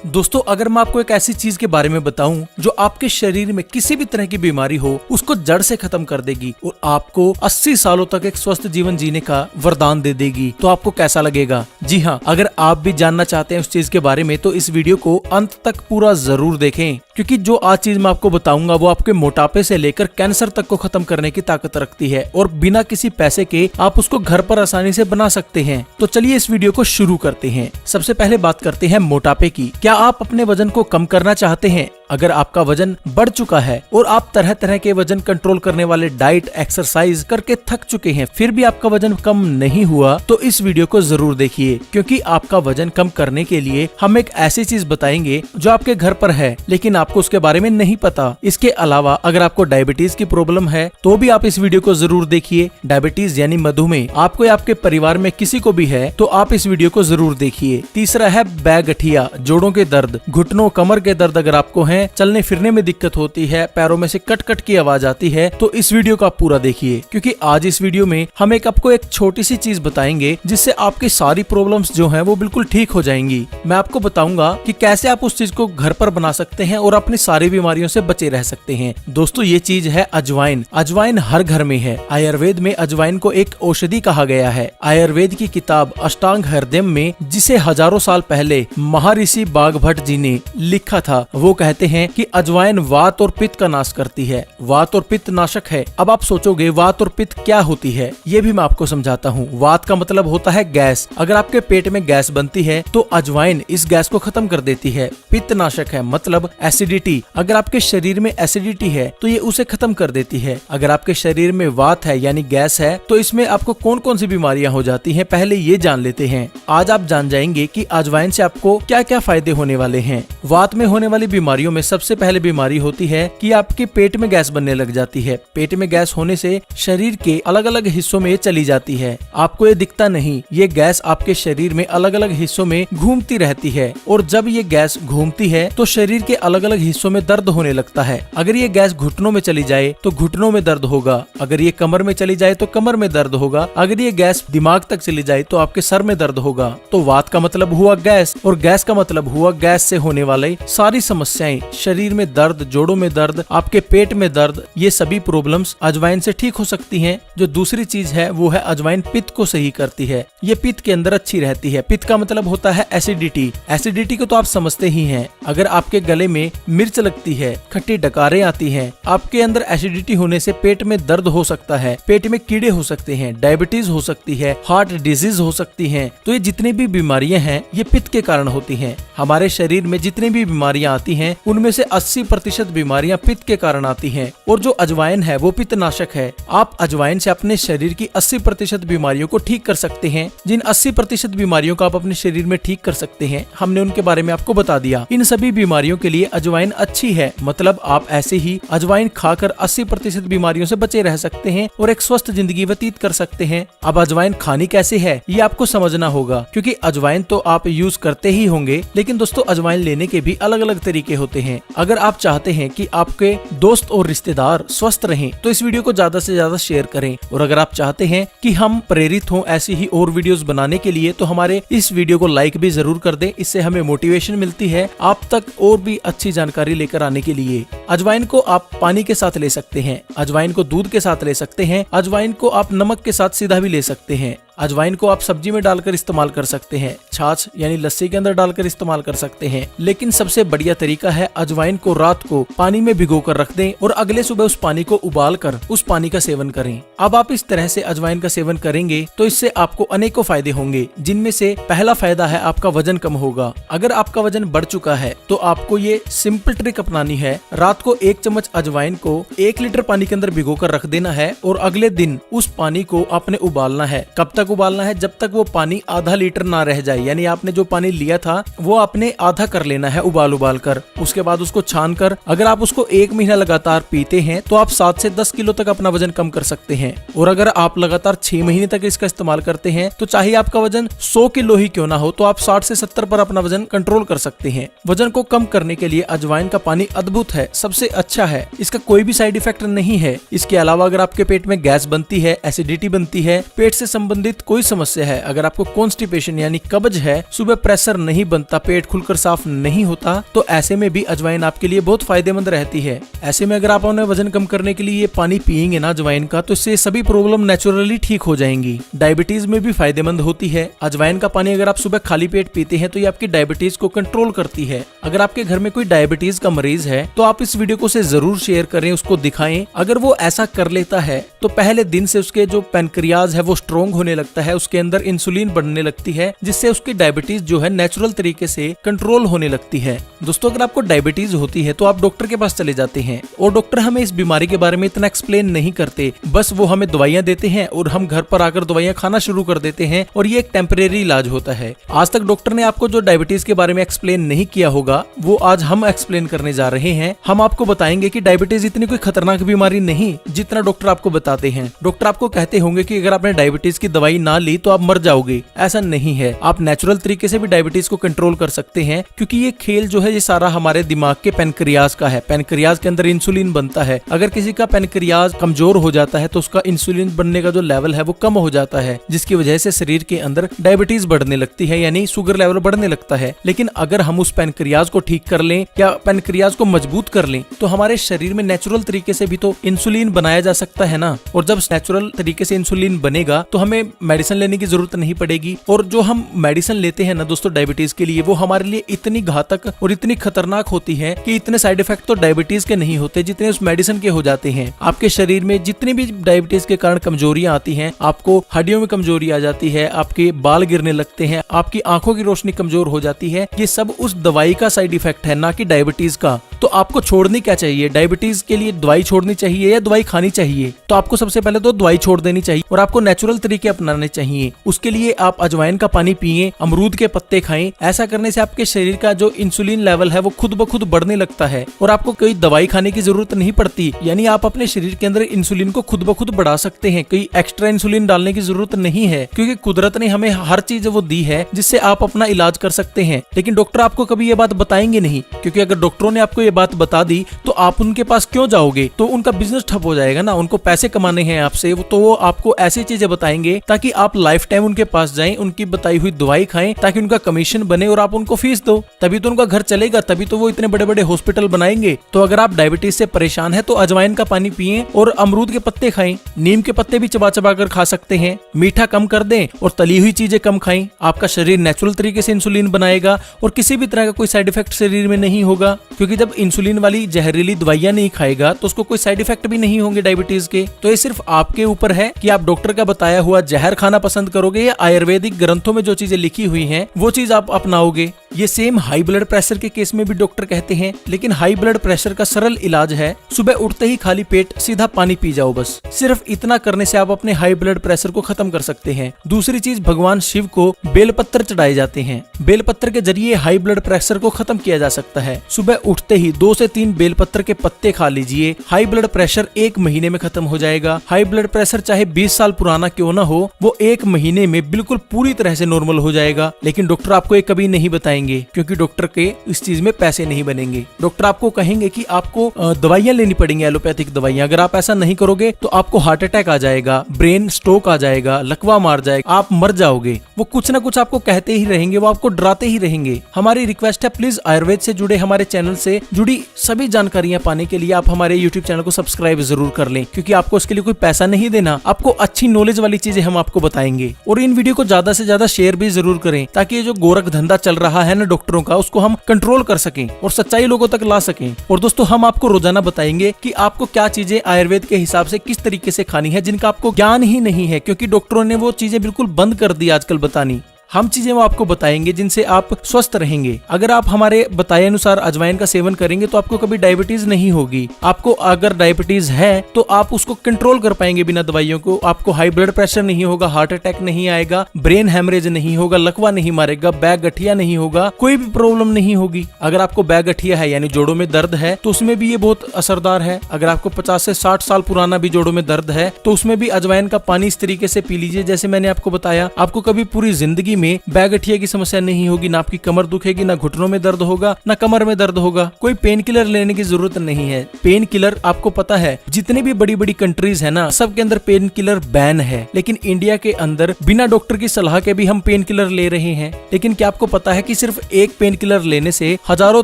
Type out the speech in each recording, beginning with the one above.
दोस्तों अगर मैं आपको एक ऐसी चीज के बारे में बताऊं जो आपके शरीर में किसी भी तरह की बीमारी हो उसको जड़ से खत्म कर देगी और आपको 80 सालों तक एक स्वस्थ जीवन जीने का वरदान दे देगी, तो आपको कैसा लगेगा? जी हाँ, अगर आप भी जानना चाहते हैं उस चीज के बारे में तो इस वीडियो को अंत तक पूरा जरूर देखें, क्योंकि जो आज चीज मैं आपको बताऊंगा वो आपके मोटापे से लेकर कैंसर तक को खत्म करने की ताकत रखती है और बिना किसी पैसे के आप उसको घर पर आसानी से बना सकते हैं। तो चलिए इस वीडियो को शुरू करते हैं। सबसे पहले बात करते हैं मोटापे की। क्या आप अपने वजन को कम करना चाहते हैं? अगर आपका वजन बढ़ चुका है और आप तरह तरह के वजन कंट्रोल करने वाले डाइट एक्सरसाइज करके थक चुके हैं, फिर भी आपका वजन कम नहीं हुआ, तो इस वीडियो को जरूर देखिए, क्योंकि आपका वजन कम करने के लिए हम एक ऐसी चीज बताएंगे जो आपके घर पर है लेकिन आपको उसके बारे में नहीं पता। इसके अलावा अगर आपको डायबिटीज की प्रॉब्लम है तो भी आप इस वीडियो को जरूर देखिए। डायबिटीज यानी मधुमेह आपको या आपके परिवार में किसी को भी है तो आप इस वीडियो को जरूर देखिए। तीसरा है बैगठिया, जोड़ों के दर्द, घुटनों कमर के दर्द अगर आपको है, चलने फिरने में दिक्कत होती है, पैरों में से कट कट की आवाज आती है, तो इस वीडियो को आप पूरा देखिए, क्योंकि आज इस वीडियो में हम आपको एक छोटी सी चीज बताएंगे जिससे आपकी सारी प्रॉब्लम्स जो हैं वो बिल्कुल ठीक हो जाएंगी। मैं आपको बताऊंगा कि कैसे आप उस चीज को घर पर बना सकते हैं और अपनी सारी बीमारियों से बचे रह सकते हैं। दोस्तों ये चीज है अजवाइन। अजवाइन हर घर में है। आयुर्वेद में अजवाइन को एक औषधि कहा गया है। आयुर्वेद की किताब अष्टांग हृदयम में, जिसे हजारों साल पहले महर्षि बाघभट्ट जी ने लिखा था, वो कहते हैं कि अजवाइन वात और पित्त का नाश करती है। वात और पित्त नाशक है। अब आप सोचोगे वात और पित्त क्या होती है, ये भी मैं आपको समझाता हूँ। वात का मतलब होता है गैस। अगर आपके पेट में गैस बनती है तो अजवाइन इस गैस को खत्म कर देती है। पित्त नाशक है मतलब एसिडिटी। अगर आपके शरीर में एसिडिटी है तो ये उसे खत्म कर देती है। अगर आपके शरीर में वात है यानी गैस है तो इसमें आपको कौन कौन सी बीमारियां हो जाती हैं, पहले ये जान लेते हैं। आज आप जान जाएंगे कि अजवाइन से आपको क्या क्या फायदे होने वाले हैं। वात में होने वाली बीमारियों में सबसे पहले बीमारी होती है कि आपके पेट में गैस बनने लग जाती है। पेट में गैस होने से शरीर के अलग अलग हिस्सों में चली जाती है। आपको ये दिखता नहीं, ये गैस आपके शरीर में अलग अलग हिस्सों में घूमती रहती है और जब ये गैस घूमती है तो शरीर के अलग अलग हिस्सों में दर्द होने लगता है। अगर ये गैस घुटनों में चली जाए तो घुटनों में दर्द होगा। अगर ये कमर में चली जाए तो कमर में दर्द होगा। अगर ये गैस दिमाग तक चली जाए तो आपके सर में दर्द होगा। तो वात का मतलब हुआ गैस और गैस का मतलब हुआ गैस से होने वाले सारी समस्याएं, शरीर में दर्द, जोड़ों में दर्द, आपके पेट में दर्द, ये सभी प्रॉब्लम्स अजवाइन से ठीक हो सकती हैं। जो दूसरी चीज है वो है अजवाइन पित्त को सही करती है। ये पित्त के अंदर अच्छी रहती है। पित्त का मतलब होता है एसिडिटी। एसिडिटी को तो आप समझते ही हैं। अगर आपके गले में मिर्च लगती है, खट्टी डकारें आती हैं, आपके अंदर एसिडिटी होने से पेट में दर्द हो सकता है, पेट में कीड़े हो सकते हैं, डायबिटीज हो सकती है, हार्ट डिजीज हो सकती है, तो ये जितनी भी बीमारियां हैं ये पित्त के कारण होती हैं। हमारे शरीर में जितनी भी बीमारियां आती हैं उनमें से 80% बीमारियां पित्त के कारण आती हैं और जो अजवाइन है वो पित्त नाशक है। आप अजवाइन से अपने शरीर की 80% बीमारियों को ठीक कर सकते हैं। जिन 80% बीमारियों को आप अपने शरीर में ठीक कर सकते हैं हमने उनके बारे में आपको बता दिया। इन सभी बीमारियों के लिए अजवाइन अच्छी है, मतलब आप ऐसे ही अजवाइन खाकर 80% बीमारियों से बचे रह सकते हैं और एक स्वस्थ जिंदगी व्यतीत कर सकते हैं। अब अजवाइन खानी कैसे है ये आपको समझना होगा, क्योंकि अजवाइन तो आप यूज करते ही होंगे, लेकिन दोस्तों अजवाइन लेने के भी अलग अलग तरीके होते हैं। अगर आप चाहते हैं कि आपके दोस्त और रिश्तेदार स्वस्थ रहें तो इस वीडियो को ज्यादा से ज्यादा शेयर करें, और अगर आप चाहते हैं कि हम प्रेरित हों ऐसी ही और वीडियोस बनाने के लिए तो हमारे इस वीडियो को लाइक भी जरूर कर दें। इससे हमें मोटिवेशन मिलती है आप तक और भी अच्छी जानकारी लेकर आने के लिए। अजवाइन को आप पानी के साथ ले सकते हैं, अजवाइन को दूध के साथ ले सकते हैं, अजवाइन को आप नमक के साथ सीधा भी ले सकते हैं, अजवाइन को आप सब्जी में डालकर इस्तेमाल कर सकते हैं, छाछ यानी लस्सी के अंदर डालकर इस्तेमाल कर सकते हैं। लेकिन सबसे बढ़िया तरीका है अजवाइन को रात को पानी में भिगोकर रख दें और अगले सुबह उस पानी को उबालकर उस पानी का सेवन करें। अब आप इस तरह से अजवाइन का सेवन करेंगे तो इससे आपको अनेकों फायदे होंगे, जिनमें से पहला फायदा है आपका वजन कम होगा। अगर आपका वजन बढ़ चुका है तो आपको ये सिंपल ट्रिक अपनानी है। रात को 1 चम्मच अजवाइन को 1 लीटर पानी के अंदर भिगोकर रख देना है और अगले दिन उस पानी को आपने उबालना है। कब तक उबालना है? जब तक वो पानी आधा लीटर ना रह जाए, यानी आपने जो पानी लिया था वो आपने आधा कर लेना है उबाल कर। उसके बाद उसको छान कर अगर आप उसको 1 महीना लगातार पीते हैं तो आप 7 से 10 किलो तक अपना वजन कम कर सकते हैं। और अगर आप लगातार 6 महीने तक इसका इस्तेमाल करते हैं तो चाहे आपका वजन 100 किलो ही क्यों ना हो तो आप 60 से 70 पर अपना वजन कंट्रोल कर सकते हैं। वजन को कम करने के लिए अजवाइन का पानी अद्भुत है, सबसे अच्छा है। इसका कोई भी साइड इफेक्ट नहीं है। इसके अलावा अगर आपके पेट में गैस बनती है, एसिडिटी बनती है, पेट से संबंधित संबंधित कोई समस्या है, अगर आपको कॉन्स्टिपेशन यानी कब्ज है, सुबह प्रेशर नहीं बनता, पेट खुलकर साफ नहीं होता, तो ऐसे में भी अजवाइन आपके लिए बहुत फायदेमंद रहती है। ऐसे में अगर आप अपने वजन कम करने के लिए ये पानी पियेंगे ना अजवाइन का, तो इससे सभी प्रॉब्लम नेचुरली ठीक हो जाएंगी। डायबिटीज में भी फायदेमंद होती है। अजवाइन का पानी अगर आप सुबह खाली पेट पीते हैं तो ये आपकी डायबिटीज को कंट्रोल करती है। अगर आपके घर में कोई डायबिटीज का मरीज है तो आप इस वीडियो को से जरूर शेयर करें, उसको दिखाएं। अगर वो ऐसा कर लेता है तो पहले दिन से उसके जो पैनक्रियाज है वो स्ट्रोंग होने लगता है, उसके अंदर इंसुलिन बढ़ने लगती है, जिससे उसकी डायबिटीज जो है नेचुरल तरीके से कंट्रोल होने लगती है। दोस्तों, अगर आपको डायबिटीज होती है तो आप डॉक्टर के पास चले जाते हैं और डॉक्टर हमें इस बीमारी के बारे में इतना एक्सप्लेन नहीं करते, बस वो हमें दवाइयां देते हैं और हम घर पर आकर दवाइयां खाना शुरू कर देते हैं और ये एक टेम्परेरी इलाज होता है। आज तक डॉक्टर ने आपको जो डायबिटीज के बारे में एक्सप्लेन नहीं किया होगा वो आज हम एक्सप्लेन करने जा रहे हैं। हम आपको बताएंगे कि डायबिटीज इतनी कोई खतरनाक बीमारी नहीं जितना डॉक्टर आपको बताते हैं। डॉक्टर आपको कहते होंगे कि अगर आपने डायबिटीज की दवाई ना ली तो आप मर जाओगे, ऐसा नहीं है। आप नेचुरल तरीके से भी डायबिटीज को कंट्रोल कर सकते हैं, क्योंकि ये खेल जो है ये सारा हमारे दिमाग के पैनक्रियाज का है। पैनक्रियाज के अंदर इंसुलिन बनता है। अगर किसी का पैनक्रियाज कमजोर हो जाता है तो उसका इंसुलिन बनने का जो लेवल है वो कम हो जाता है, जिसकी वजह से शरीर के अंदर डायबिटीज बढ़ने लगती है, यानी शुगर लेवल बढ़ने लगता है। लेकिन अगर हम उस पैनक्रियाज को ठीक कर लें या पैनक्रियाज को मजबूत कर लें तो हमारे शरीर में नेचुरल तरीके से भी तो इंसुलिन बनाया जा सकता है ना। और जब नेचुरल तरीके से इंसुलिन बनेगा तो हमें मेडिसिन लेने की जरूरत नहीं पड़ेगी। और जो हम मेडिसिन लेते हैं ना दोस्तों डायबिटीज के लिए, वो हमारे लिए इतनी घातक और इतनी खतरनाक होती है कि इतने साइड इफेक्ट तो डायबिटीज के नहीं होते जितने उस मेडिसिन के हो जाते हैं। आपके शरीर में जितनी भी डायबिटीज के कारण कमजोरियां आती हैं, आपको हड्डियों में कमजोरी आ जाती है, आपके बाल गिरने लगते हैं, आपकी आंखों की रोशनी कमजोर हो जाती है, ये सब उस दवाई का साइड इफेक्ट है, ना कि डायबिटीज का। तो आपको छोड़नी क्या चाहिए? डायबिटीज के लिए दवाई छोड़नी चाहिए या दवाई खानी चाहिए? तो आपको सबसे पहले तो दवाई छोड़ देनी चाहिए और आपको नेचुरल तरीके अपनाने चाहिए। उसके लिए आप अजवाइन का पानी पिए, अमरूद के पत्ते खाएं। ऐसा करने से आपके शरीर का जो इंसुलिन लेवल है वो खुद ब खुद बढ़ने लगता है और आपको कोई दवाई खाने की जरूरत नहीं पड़ती। यानी आप अपने शरीर के अंदर इंसुलिन को खुद ब खुद बढ़ा सकते हैं। कोई एक्स्ट्रा इंसुलिन डालने की जरूरत नहीं है, क्योंकि कुदरत ने हमें हर चीज वो दी है जिससे आप अपना इलाज कर सकते हैं। लेकिन डॉक्टर आपको कभी ये बात बताएंगे नहीं, क्योंकि अगर डॉक्टरों ने आपको ये बात बता दी तो आप उनके पास क्यों जाओगे? तो उनका बिजनेस ठप हो जाएगा ना। उनको पैसे कमाने हैं आपसे, तो वो आपको ऐसी चीजें बताएंगे ताकि आप लाइफ टाइम उनके पास जाएं, उनकी बताई हुई दवाई खाएं, ताकि उनका कमीशन बने और आप उनको फीस दो। तभी तो उनका घर चलेगा, तभी तो वो इतने बड़े बड़े हॉस्पिटल बनाएंगे। तो अगर आप डायबिटीज से परेशान है तो अजवाइन का पानी पिए और अमरूद के पत्ते खाएं। नीम के पत्ते भी चबा चबा कर खा सकते हैं। मीठा कम कर दें और तली हुई चीजें कम खाएं। आपका शरीर नेचुरल तरीके से इंसुलिन बनाएगा और किसी भी तरह का कोई साइड इफेक्ट शरीर में नहीं होगा, क्योंकि जब इंसुलिन वाली जहरीली दवाइयां नहीं खाएगा तो उसको कोई साइड इफेक्ट भी नहीं होंगे डायबिटीज के। तो ये सिर्फ आपके ऊपर है कि आप डॉक्टर का बताया हुआ जहर खाना पसंद करोगे या आयुर्वेदिक ग्रंथों में जो चीजें लिखी हुई हैं वो चीज आप अपनाओगे। ये सेम हाई ब्लड प्रेशर के केस में भी डॉक्टर कहते हैं, लेकिन हाई ब्लड प्रेशर का सरल इलाज है सुबह उठते ही खाली पेट सीधा पानी पी जाओ बस। सिर्फ इतना करने से आप अपने हाई ब्लड प्रेशर को खत्म कर सकते हैं। दूसरी चीज, भगवान शिव को बेलपत्र चढ़ाए जाते हैं। बेलपत्र के जरिए हाई ब्लड प्रेशर को खत्म किया जा सकता है। सुबह उठते ही 2 से 3 बेलपत्र के पत्ते खा लीजिए, हाई ब्लड प्रेशर 1 महीने में खत्म हो जाएगा। हाई ब्लड प्रेशर चाहे 20 साल पुराना क्यों ना हो, वो 1 महीने में बिल्कुल पूरी तरह से नॉर्मल हो जाएगा। लेकिन डॉक्टर आपको ये कभी नहीं बताएंगे, क्योंकि डॉक्टर के इस चीज में पैसे नहीं बनेंगे। डॉक्टर आपको कहेंगे कि आपको दवाइयां लेनी पड़ेंगी, एलोपैथिक दवाइयां। अगर आप ऐसा नहीं करोगे तो आपको हार्ट अटैक आ जाएगा, ब्रेन स्ट्रोक आ जाएगा, लकवा मार जाएगा, आप मर जाओगे। वो कुछ ना कुछ आपको कहते ही रहेंगे, वो आपको डराते ही रहेंगे। हमारी रिक्वेस्ट है, प्लीज आयुर्वेद से जुड़े हमारे चैनल से जुड़ी सभी जानकारियां पाने के लिए आप हमारे YouTube चैनल को सब्सक्राइब जरूर कर लें, क्योंकि आपको इसके लिए कोई पैसा नहीं देना। आपको अच्छी नॉलेज वाली चीजें हम आपको बताएंगे। और इन वीडियो को ज्यादा से ज्यादा शेयर भी जरूर करें, ताकि ये जो गोरख धंधा चल रहा है ना डॉक्टरों का, उसको हम कंट्रोल कर सकें और सच्चाई लोगों तक ला सकें। और दोस्तों, हम आपको रोजाना बताएंगे कि आपको क्या चीजें आयुर्वेद के हिसाब से किस तरीके से खानी है, जिनका आपको ज्ञान ही नहीं है, क्योंकि डॉक्टरों ने वो चीजें बिल्कुल बंद कर दी आजकल बतानी। हम चीजें वो आपको बताएंगे जिनसे आप स्वस्थ रहेंगे। अगर आप हमारे बताए अनुसार अजवाइन का सेवन करेंगे तो आपको कभी डायबिटीज नहीं होगी। आपको अगर डायबिटीज है तो आप उसको कंट्रोल कर पाएंगे बिना दवाइयों को। आपको हाई ब्लड प्रेशर नहीं होगा, हार्ट अटैक नहीं आएगा, ब्रेन हेमरेज नहीं होगा, लकवा नहीं मारेगा, बैक गठिया नहीं होगा, कोई भी प्रॉब्लम नहीं होगी। अगर आपको बैक गठिया है यानी जोड़ों में दर्द है तो उसमें भी ये बहुत असरदार है। अगर आपको 50 से 60 साल पुराना भी जोड़ों में दर्द है तो उसमें भी अजवाइन का पानी इस तरीके से पी लीजिए जैसे मैंने आपको बताया। आपको कभी पूरी जिंदगी में बैगठिया की समस्या नहीं होगी, ना आपकी कमर दुखेगी, ना घुटनों में दर्द होगा, ना कमर में दर्द होगा। कोई पेन किलर लेने की जरूरत नहीं है। पेन किलर आपको पता है जितनी भी बड़ी बड़ी कंट्रीज है ना, सबके अंदर पेन किलर बैन है, लेकिन इंडिया के अंदर बिना डॉक्टर की सलाह के भी हम पेन किलर ले रहे हैं। लेकिन क्या आपको पता है कि सिर्फ एक पेन किलर लेने से हजारों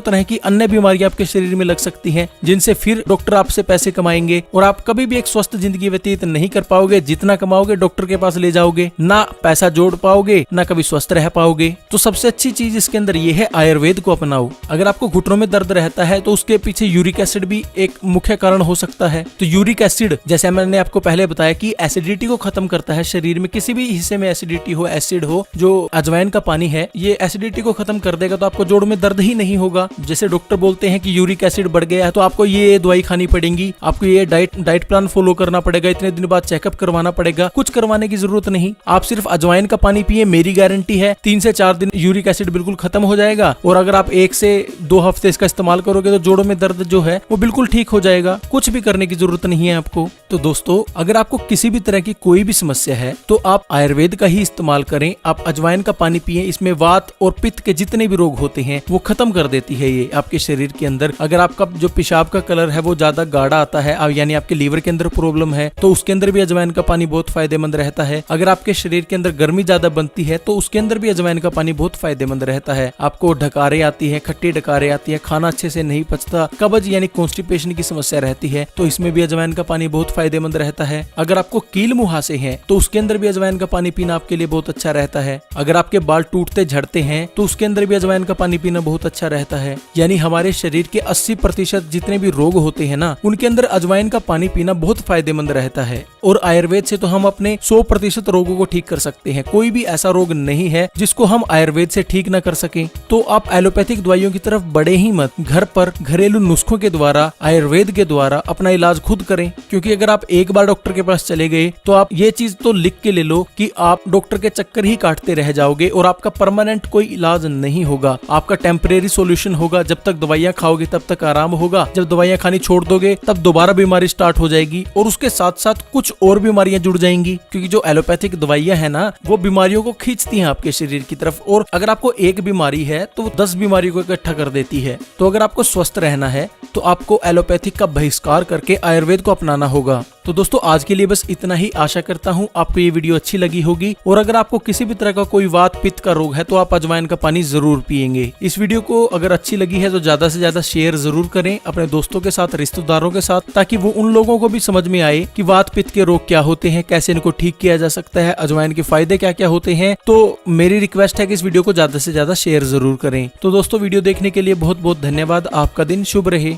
तरह की अन्य बीमारियां आपके शरीर में लग सकती हैं, जिनसे फिर डॉक्टर आपसे पैसे कमाएंगे और आप कभी भी एक स्वस्थ जिंदगी व्यतीत नहीं कर पाओगे। जितना कमाओगे डॉक्टर के पास ले जाओगे, ना पैसा जोड़ पाओगे, ना कभी स्वस्थ रह पाओगे। तो सबसे अच्छी चीज इसके अंदर ये है, आयुर्वेद को अपनाओ। अगर आपको घुटनों में दर्द रहता है तो उसके पीछे यूरिक एसिड भी एक मुख्य कारण हो सकता है। तो यूरिक एसिड, जैसे मैंने आपको पहले बताया कि एसिडिटी को खत्म करता है। शरीर में किसी भी हिस्से में एसिडिटी हो, एसिड हो, जो अजवाइन का पानी है ये एसिडिटी को खत्म कर देगा, तो आपको जोड़ में दर्द ही नहीं होगा। जैसे डॉक्टर बोलते हैं कि यूरिक एसिड बढ़ गया है तो आपको ये दवाई खानी पड़ेगी, आपको ये डाइट प्लान फॉलो करना पड़ेगा, इतने दिन बाद चेकअप करवाना पड़ेगा। कुछ करवाने की जरूरत नहीं, आप सिर्फ अजवाइन का पानी पिए, मेरी गारंटी है 3 से 4 दिन यूरिक एसिड बिल्कुल खत्म हो जाएगा। और अगर आप 1 से 2 हफ्ते इसका इस्तेमाल करोगे तो जोड़ों में दर्द जो है वो बिल्कुल ठीक हो जाएगा। कुछ भी करने की जरूरत नहीं है आपको। तो दोस्तों, अगर आपको किसी भी तरह की कोई भी समस्या है तो आप आयुर्वेद का ही इस्तेमाल करें। आप अजवाइन का पानी पिए, इसमें वात और पित्त के जितने भी रोग होते हैं वो खत्म कर देती है ये आपके शरीर के अंदर। अगर आपका जो पेशाब का कलर है वो ज्यादा गाढ़ा आता है, यानी आपके लीवर के अंदर प्रॉब्लम है, तो उसके अंदर भी अजवाइन का पानी बहुत फायदेमंद रहता है। अगर आपके शरीर के अंदर गर्मी ज्यादा बनती है तो उसके अंदर भी अजवाइन का पानी बहुत फायदेमंद रहता है। आपको डकारे आती है, खट्टी डकारे आती है, खाना अच्छे से नहीं पचता, कब्ज यानी कॉन्स्टिपेशन की समस्या रहती है, तो इसमें भी अजवाइन का पानी बहुत फायदेमंद रहता है। अगर आपको कील मुहासे हैं तो उसके अंदर भी अजवाइन का पानी पीना आपके लिए बहुत अच्छा रहता है। अगर आपके बाल टूटते झड़ते हैं तो उसके अंदर भी अजवाइन का पानी पीना बहुत अच्छा रहता है। यानी हमारे शरीर के 80% जितने भी रोग होते हैं ना, उनके अंदर अजवाइन का पानी पीना बहुत फायदेमंद रहता है। और आयुर्वेद से तो हम अपने 100% रोगों को ठीक कर सकते हैं। कोई भी ऐसा रोग नहीं है जिसको हम आयुर्वेद से ठीक न कर सके। तो आप एलोपैथिक दवाइयों की तरफ बढ़े ही मत, घर पर घरेलू नुस्खों के द्वारा, आयुर्वेद के द्वारा अपना इलाज खुद करें। क्योंकि अगर आप एक बार डॉक्टर के पास चले गए तो आप ये चीज तो लिख के ले लो कि आप डॉक्टर के चक्कर ही काटते रह जाओगे और आपका परमानेंट कोई इलाज नहीं होगा। आपका टेम्परेरी सॉल्यूशन होगा, जब तक दवाइयां खाओगे तब तक आराम होगा, जब दवाइयां खानी छोड़ दोगे तब दोबारा बीमारी स्टार्ट हो जाएगी और उसके साथ साथ कुछ और बीमारियां जुड़ जाएंगी। क्योंकि जो एलोपैथिक दवाइयां है ना, वो बीमारियों को खींचती हैं आपके शरीर की तरफ, और अगर आपको एक बीमारी है तो वो 10 बीमारियों को इकट्ठा कर देती है। तो अगर आपको स्वस्थ रहना है तो आपको एलोपैथिक का बहिष्कार करके आयुर्वेद को अपनाना होगा। तो दोस्तों, आज के लिए बस इतना ही। आशा करता हूँ आपको ये वीडियो अच्छी लगी होगी, और अगर आपको किसी भी तरह का कोई वात पित्त का रोग है तो आप अजवाइन का पानी जरूर पिएंगे। इस वीडियो को अगर अच्छी लगी है तो ज्यादा से ज्यादा शेयर जरूर करें अपने दोस्तों के साथ, रिश्तेदारों के साथ, ताकि वो उन लोगों को भी समझ में आए कि वात पित्त के रोग क्या होते हैं, कैसे इनको ठीक किया जा सकता है, अजवाइन के फायदे क्या क्या होते हैं। तो मेरी रिक्वेस्ट है कि इस वीडियो को ज्यादा से ज्यादा शेयर जरूर करें। तो दोस्तों, वीडियो देखने के लिए बहुत बहुत धन्यवाद। आपका दिन शुभ रहे।